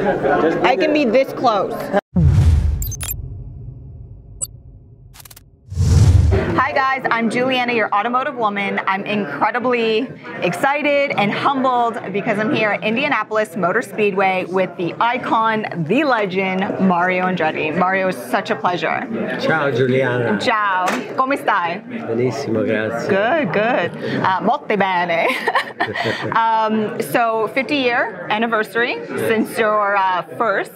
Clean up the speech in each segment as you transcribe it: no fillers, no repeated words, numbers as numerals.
I can be this close. Hi guys, I'm Juliana, your automotive woman. I'm incredibly excited and humbled because I'm here at Indianapolis Motor Speedway with the icon, the legend, Mario Andretti. Mario, is such a pleasure. Ciao Giuliana. Ciao, come stai? Benissimo, grazie. Good, good. Molto bene. So 50-year anniversary since your first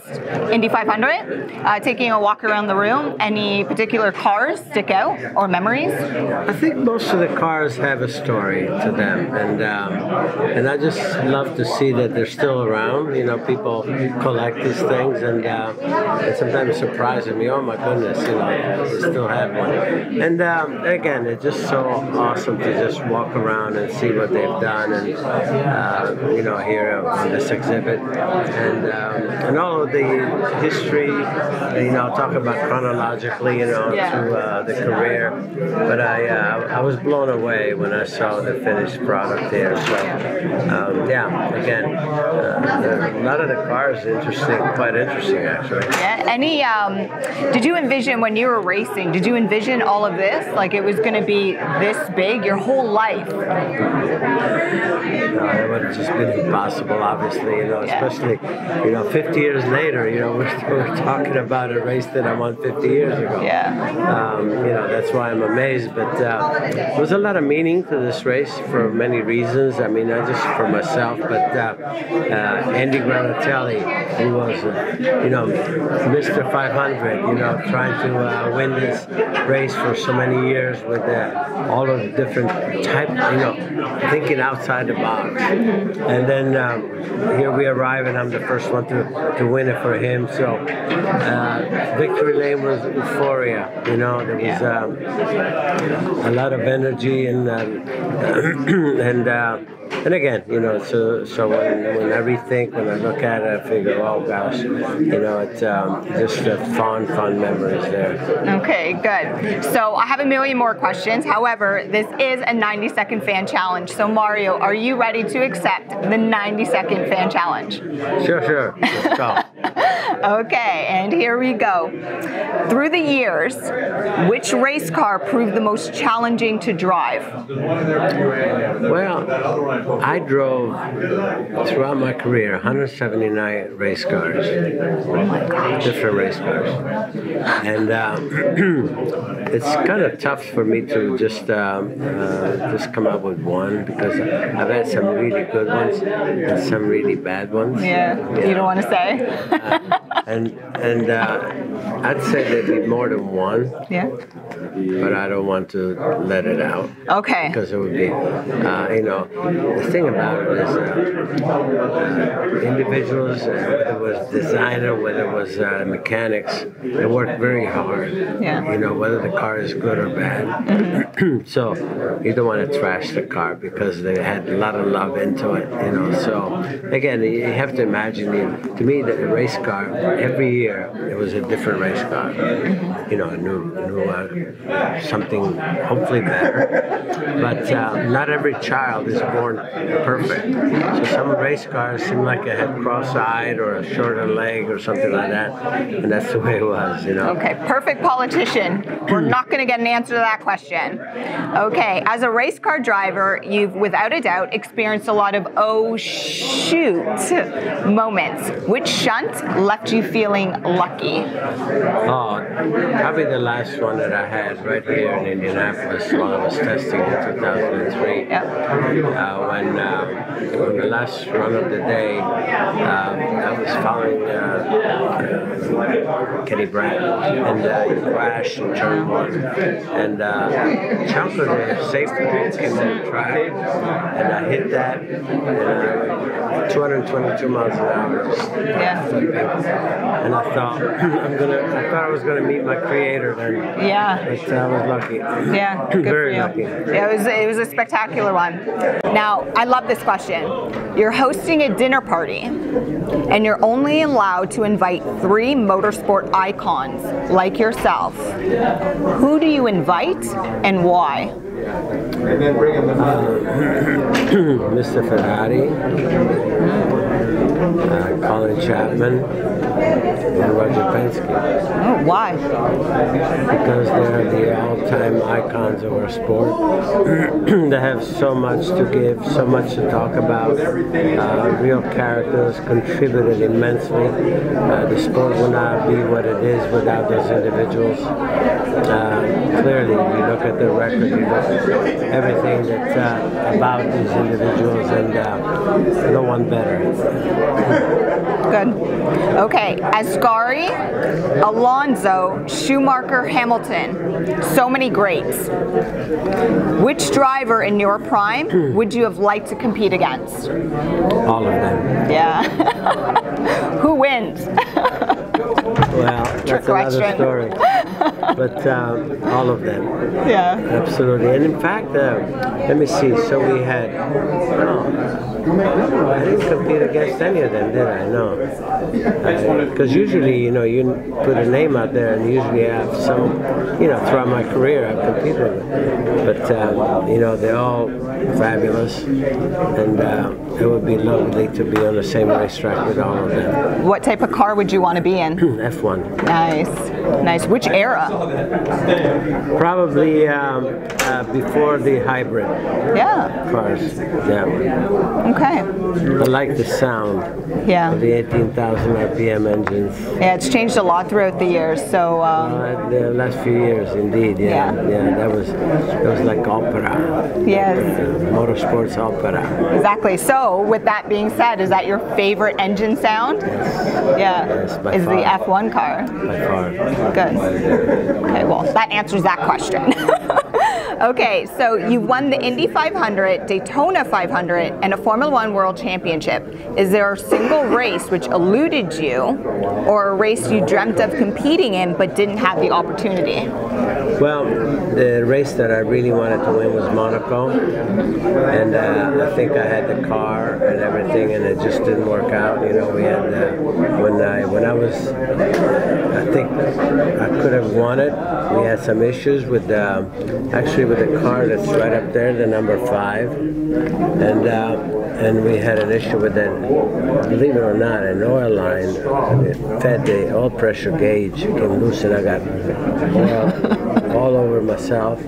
Indy 500. Taking a walk around the room, any particular cars stick out or memories? I think most of the cars have a story to them, and I just love to see that they're still around. You know, people collect these things, and sometimes surprising me. Oh my goodness, you know, they still have one. And again, it's just so awesome to just walk around and see what they've done, and you know, here on this exhibit, and all of the history. You know, talk about chronologically, you know, through the career. But I was blown away when I saw the finished product here. So yeah, again, a lot of the cars interesting, quite interesting actually. Yeah. Any? Did you envision when you were racing? Did you envision all of this? Like it was going to be this big your whole life? No, it would have just been impossible, obviously. You know, especially 50 years later. You know, we're talking about a race that I won 50 years ago. Yeah. You know, that's why I'm amazed. But there was a lot of meaning to this race for many reasons. I mean, not just for myself, but Andy Granatelli, who was, Mr. 500, you know, trying to win this race for so many years with all of the different type, you know, thinking outside the box. And then here we arrive, and I'm the first one to win it for him. So victory lane was euphoria. You know, there was a lot of energy and again, you know, so when I rethink, when I look at it, I figure, oh gosh, you know, it's just a fun memories there. Okay, good. So I have a million more questions. However, this is a 90-second fan challenge. So Mario, are you ready to accept the 90-second fan challenge? Sure. Let's go. Okay, and here we go. Through the years, which race car proved the most challenging to drive? Well, I drove throughout my career 179 race cars. Oh my gosh. Different race cars. And it's kind of tough for me to just come up with one, because I've had some really good ones and some really bad ones. Yeah, you don't want to say? And I'd say there'd be more than one. Yeah. But I don't want to let it out. Okay. Because it would be, you know, the thing about it is individuals, whether it was designer, whether it was mechanics, they work very hard. Yeah. You know, whether the car is good or bad. Mm-hmm. So you don't want to trash the car because they had a lot of love into it. You know, so again, you have to imagine. To me, the race car, every year it was a different race car. Mm-hmm. You know, a new something hopefully better. But not every child is born perfect. So some race cars seem like they had cross-eyed or a shorter leg or something like that, and that's the way it was, you know. Okay, perfect politician. We're not going to get an answer to that question. Okay, as a race car driver, you've without a doubt experienced a lot of oh shoot moments. Which shunt left you feeling lucky? Oh, probably the last one that I had right here in Indianapolis while I was testing in 2003. Yeah. When the last run of the day, I was following Kenny Brandt, and he crashed in turn one, and chunk of the safety pin came to the track, and I hit that, and 222 miles an hour, just flipping, and I thought I was gonna meet my creator then. Yeah. But I was lucky. Yeah, good very for you. lucky. Yeah, it was a spectacular one. Now, I love this question. You're hosting a dinner party, and you're only allowed to invite 3 motorsport icons like yourself. Who do you invite and why? And then bring in the Mr. Ferrari, Colin Chapman, and Roger Penske. Oh, why? Because they're the all-time icons of our sport. They have so much to give, so much to talk about. Real characters, contributed immensely. The sport would not be what it is without those individuals. Clearly, you look at the record, you look at everything that's about these individuals, and no one better. Good. Okay, Ascari, Alonso, Schumacher, Hamilton. So many greats. Which driver in your prime would you have liked to compete against? All of them. Yeah. Who wins? Well, that's another story. But all of them. Yeah. Absolutely. And in fact, let me see. So we had, I didn't compete against any of them, did I? No. Because usually, you put a name out there and usually have some, throughout my career I've competed with. But, they're all fabulous. And it would be lovely to be on the same racetrack with all of them. What type of car would you want to be in? F1. Nice. Nice. Which era? Probably before the hybrid cars. Yeah. Okay. I like the sound of the 18,000 RPM engines. Yeah, it's changed a lot throughout the years. So the last few years, indeed. Yeah. That was like opera. Yes. Motorsports opera. Exactly. So, with that being said, is that your favorite engine sound? Yes. Yeah. Yes, by is far. the F1 car? By far. Good. Okay, well, that answers that question. Okay, so you won the Indy 500, Daytona 500, and a Formula One World Championship. Is there a single race which eluded you, or a race you dreamt of competing in but didn't have the opportunity? Well, the race that I really wanted to win was Monaco, and I think I had the car and everything, and it just didn't work out. We had when I was, I think I could have won it. We had some issues with actually with the car that's right up there, the number 5, and we had an issue with that. Believe it or not, an oil line that fed the oil pressure gauge came loose, and I got oil all over myself,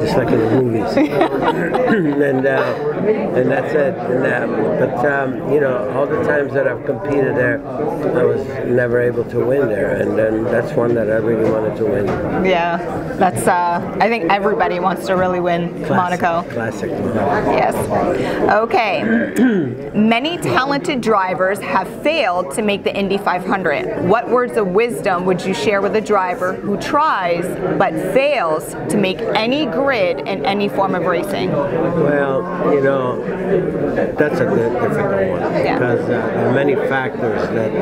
just like in the movies. and that's it. But all the times that I've competed there, I was never able to win there, and then that's one that I really wanted to win. Yeah, that's. I think everybody wants to really win Monaco. Classic. Yes. Okay. Many talented drivers have failed to make the Indy 500. What words of wisdom would you share with a driver who tries but fails to make any grid in any form of racing? Well, that's a difficult one because there are many factors that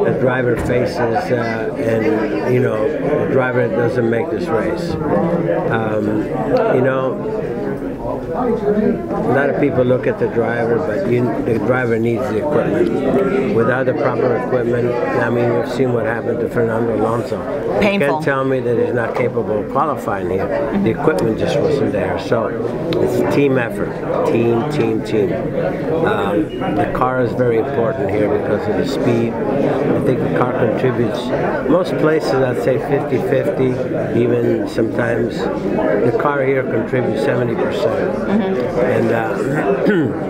the driver faces, and the driver doesn't make this race. A lot of people look at the driver, but the driver needs the equipment. Without the proper equipment, I mean, we've seen what happened to Fernando Alonso. Painful. You can't tell me that he's not capable of qualifying here. The equipment just wasn't there. So it's a team effort. Team. The car is very important here because of the speed. I think the car contributes. Most places, I'd say 50-50. Even sometimes the car here contributes 70%. And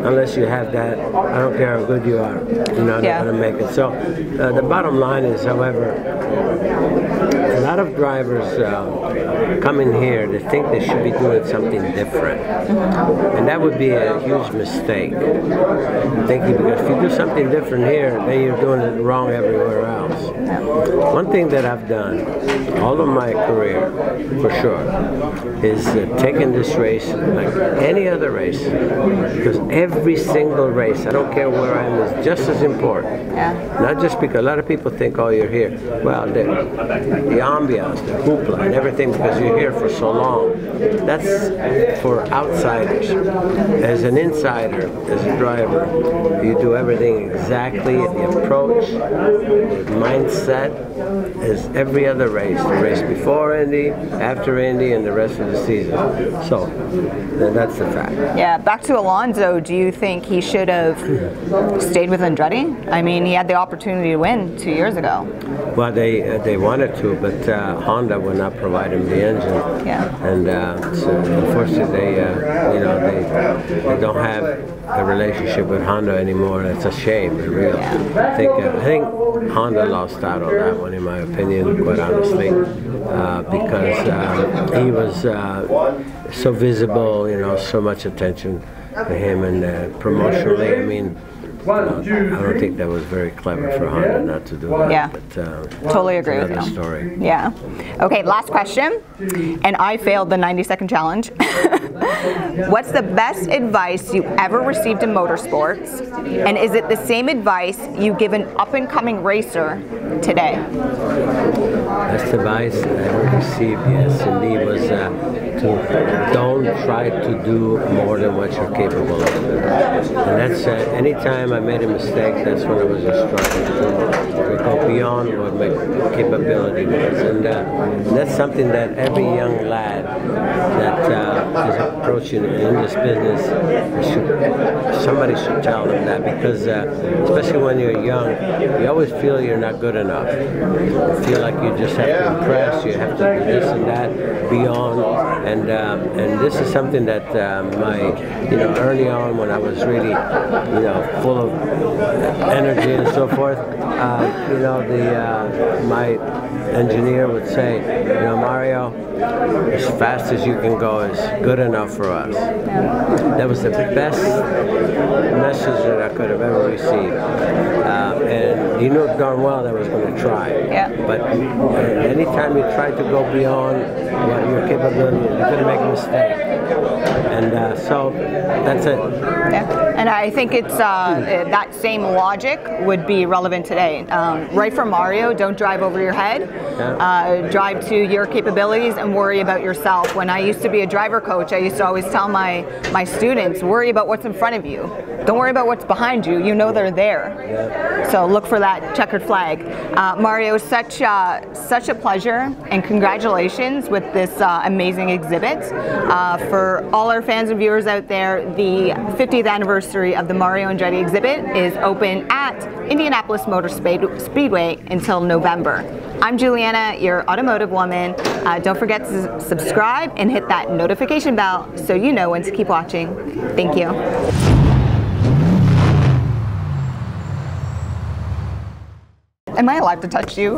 unless you have that, I don't care how good you are, you're not going to make it. So the bottom line is, however, a lot of drivers come in here, they think they should be doing something different. And that would be a huge mistake. Thinking, because if you do something different here, then you're doing it wrong everywhere else. One thing that I've done all of my career, for sure, is taking this race like any other race, because every single race, I don't care where I am, is just as important. Not just because a lot of people think, oh, you're here. Well, the ambiance, the hoopla, and everything, because you're here for so long. That's for outsiders. As an insider, as a driver, you do everything exactly, the approach, the mindset, as every other race. The race before Indy, after Indy, and the rest of the season. So that's That's the fact. Yeah, back to Alonso, do you think he should have stayed with Andretti? I mean, he had the opportunity to win 2 years ago. Well, they wanted to, but Honda would not provide him the engine. Yeah. And so unfortunately, they don't have a relationship with Honda anymore. It's a shame, really. Yeah. I think Honda lost out on that one, in my opinion, quite honestly, because he was so visible, so much attention to him, and promotionally, I mean, I don't think that was very clever for Honda not to do that. Yeah, but, totally agree with you. Story. Yeah. Okay, last question, and I failed the 90-second challenge. What's the best advice you ever received in motorsports, and is it the same advice you give an up-and-coming racer today? Best advice I ever received, yes, indeed, was to don't try to do more than what you're capable of. And that's anytime I made a mistake, that's when I was just struggling to go beyond what my capability was. And that's something that every young lad that is approaching in this business, somebody should tell them that, because especially when you're young, you always feel you're not good enough. You feel like you just have to impress, you have to do this and that beyond, and this is something that early on, when I was really full of energy and so forth, my engineer would say, Mario, as fast as you can go is good enough for us. That was the best message that I could have ever received. And he knew darn well that I was going to try. Yeah. But anytime you try to go beyond what your capability is, you're going to make a mistake. And so that's it. Yeah. And I think it's that same logic would be relevant today. Right from Mario, don't drive over your head. Yeah. Drive to your capabilities and worry about yourself. When I used to be a driver coach, I used to always tell my students, worry about what's in front of you. Don't worry about what's behind you. You know they're there. Yeah. So look for that checkered flag. Mario, such a pleasure, and congratulations with this amazing exhibit. For all our fans and viewers out there, the 50th anniversary of the Mario Andretti exhibit is open at Indianapolis Motor Speedway until November. I'm Juliana, your automotive woman. Don't forget to subscribe and hit that notification bell so you know when to keep watching. Thank you. Am I allowed to touch you?